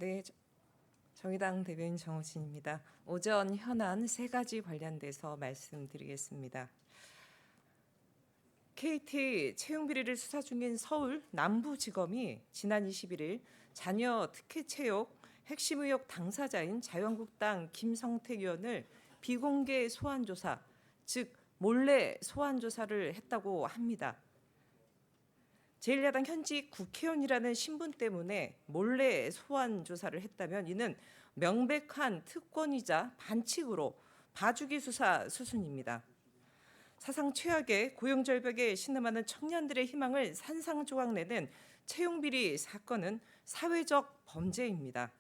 네, 정의당 대변인 정우진입니다. 오전 현안 세 가지 관련돼서 말씀드리겠습니다. KT 채용 비리를 수사 중인 서울 남부지검이 지난 21일 자녀 특혜 채용 핵심 의혹 당사자인 자유한국당 김성택 의원을 비공개 소환 조사, 즉 몰래 소환 조사를 했다고 합니다. 제1야당 현직 국회의원이라는 신분 때문에 몰래 소환 조사를 했다면 이는 명백한 특권이자 반칙으로 봐주기 수사 수순입니다. 사상 최악의 고용절벽에 신음하는 청년들의 희망을 산산조각내는 채용비리 사건은 사회적 범죄입니다.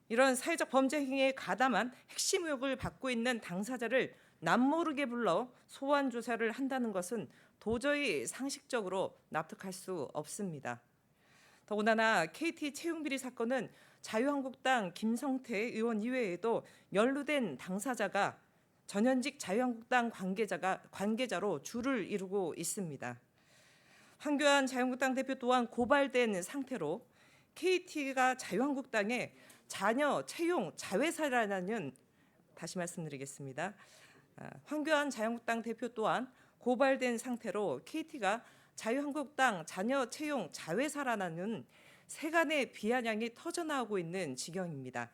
이런 사회적 범죄 행위에 가담한 핵심 의혹을 받고 있는 당사자를 남모르게 불러 소환 조사를 한다는 것은 도저히 상식적으로 납득할 수 없습니다. 더군다나 KT 채용비리 사건은 자유한국당 김성태 의원 이외에도 연루된 당사자가 전현직 자유한국당 관계자로 줄을 이루고 있습니다. 황교안 자유한국당 대표 또한 고발된 상태로 KT가 자유한국당에 자녀 채용 자회사라는, 다시 말씀드리겠습니다. 황교안 자유한국당 대표 또한 고발된 상태로 KT가 자유한국당 자녀 채용 자회사라는 세간의 비아냥이 터져나오고 있는 지경입니다.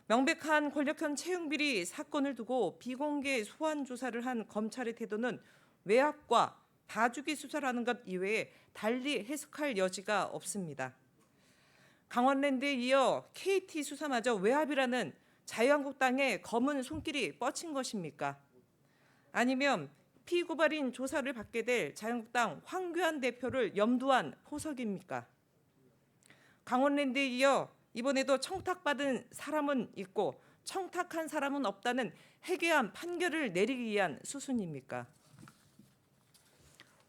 명백한 권력형 채용비리 사건을 두고 비공개 소환 조사를 한 검찰의 태도는 외압과 봐주기 수사라는 것 이외에 달리 해석할 여지가 없습니다. 강원랜드에 이어 KT 수사마저 외압이라는 자유한국당의 검은 손길이 뻗친 것입니까? 아니면 피고발인 조사를 받게 될 자유한국당 황교안 대표를 염두한 포석입니까? 강원랜드에 이어 이번에도 청탁받은 사람은 있고 청탁한 사람은 없다는 해괴한 판결을 내리기 위한 수순입니까?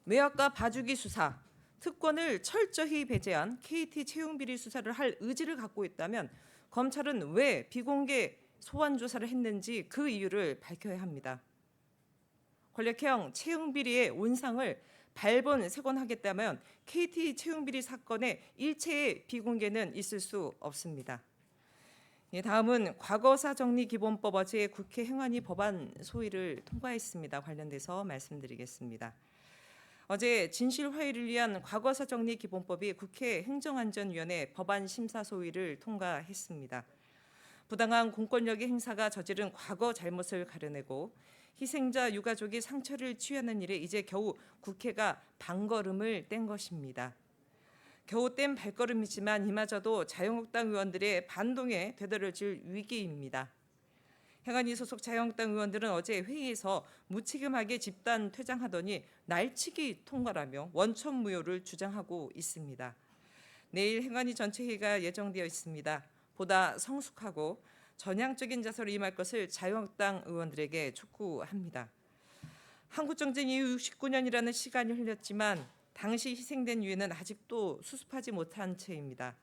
외압과 봐주기 수사, 특권을 철저히 배제한 KT 채용비리 수사를 할 의지를 갖고 있다면 검찰은 왜 비공개 소환 조사를 했는지 그 이유를 밝혀야 합니다. 권력형 채용비리의 온상을 발본색원하겠다면 KT 채용비리 사건의 일체의 비공개는 있을 수 없습니다. 다음은 과거사정리기본법 어제 국회 행안위 법안 소위를 통과했습니다. 관련돼서 말씀드리겠습니다. 어제 진실화해를 위한 과거사정리기본법이 국회 행정안전위원회 법안 심사 소위를 통과했습니다. 부당한 공권력의 행사가 저지른 과거 잘못을 가려내고 희생자 유가족이 상처를 취하는 일에 이제 겨우 국회가 반걸음을 뗀 것입니다. 겨우 뗀 발걸음이지만 이마저도 자유한국당 의원들의 반동에 되돌아질 위기입니다. 행안위 소속 자유한국당 의원들은 어제 회의에서 무책임하게 집단 퇴장하더니 날치기 통과라며 원천무효를 주장하고 있습니다. 내일 행안위 전체 회의가 예정되어 있습니다. 보다 성숙하고 전향적인 자세로 임할 것을 자유한국당 의원들에게 촉구합니다. 한국정쟁 이후 69년이라는 시간이 흘렀지만 당시 희생된 유해는 아직도 수습하지 못한 채입니다.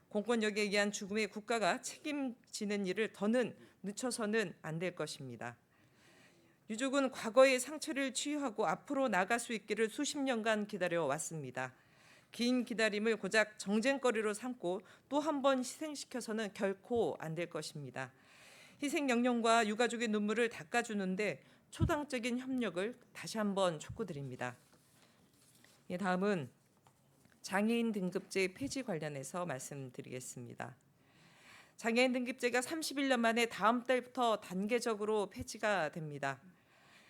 공권력에 의한 죽음에 국가가 책임지는 일을 더는 늦춰서는 안 될 것입니다. 유족은 과거의 상처를 치유하고 앞으로 나갈 수 있기를 수십 년간 기다려왔습니다. 긴 기다림을 고작 정쟁거리로 삼고 또 한 번 희생시켜서는 결코 안 될 것입니다. 희생 영령과 유가족의 눈물을 닦아주는데 초당적인 협력을 다시 한번 촉구드립니다. 다음은 장애인 등급제 폐지 관련해서 말씀드리겠습니다. 장애인 등급제가 31년 만에 다음 달부터 단계적으로 폐지가 됩니다.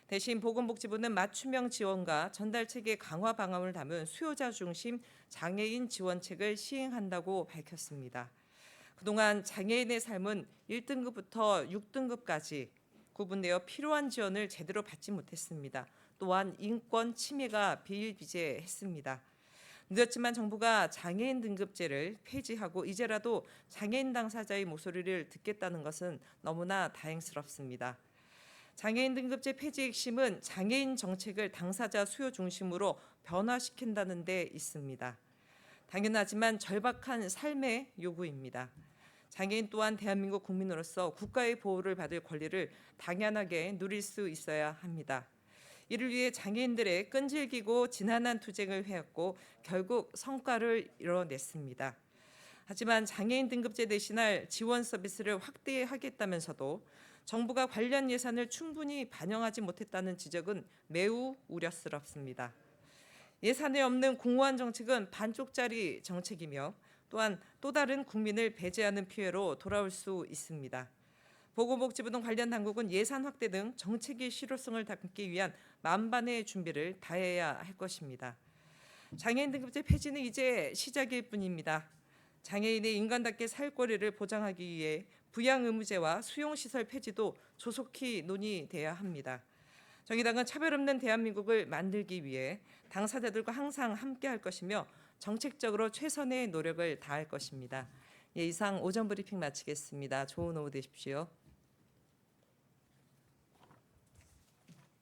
대신 보건복지부는 맞춤형 지원과 전달체계 강화 방안을 담은 수요자 중심 장애인 지원책을 시행한다고 밝혔습니다. 그동안 장애인의 삶은 1등급부터 6등급까지 구분되어 필요한 지원을 제대로 받지 못했습니다. 또한 인권 침해가 비일비재했습니다. 늦었지만 정부가 장애인 등급제를 폐지하고 이제라도 장애인 당사자의 목소리를 듣겠다는 것은 너무나 다행스럽습니다. 장애인 등급제 폐지의 핵심은 장애인 정책을 당사자 수요 중심으로 변화시킨다는 데 있습니다. 당연하지만 절박한 삶의 요구입니다. 장애인 또한 대한민국 국민으로서 국가의 보호를 받을 권리를 당연하게 누릴 수 있어야 합니다. 이를 위해 장애인들의 끈질기고 지난한 투쟁을 해왔고 결국 성과를 이뤄냈습니다. 하지만 장애인 등급제 대신할 지원 서비스를 확대하겠다면서도 정부가 관련 예산을 충분히 반영하지 못했다는 지적은 매우 우려스럽습니다. 예산에 없는 공무원 정책은 반쪽짜리 정책이며 또한 또 다른 국민을 배제하는 피해로 돌아올 수 있습니다. 보건복지부 등 관련 당국은 예산 확대 등 정책의 실효성을 담기 위한 만반의 준비를 다해야 할 것입니다. 장애인 등급제 폐지는 이제 시작일 뿐입니다. 장애인의 인간답게 살 거리를 보장하기 위해 부양 의무제와 수용시설 폐지도 조속히 논의돼야 합니다. 정의당은 차별 없는 대한민국을 만들기 위해 당사자들과 항상 함께할 것이며 정책적으로 최선의 노력을 다할 것입니다. 예, 이상 오전 브리핑 마치겠습니다. 좋은 오후 되십시오.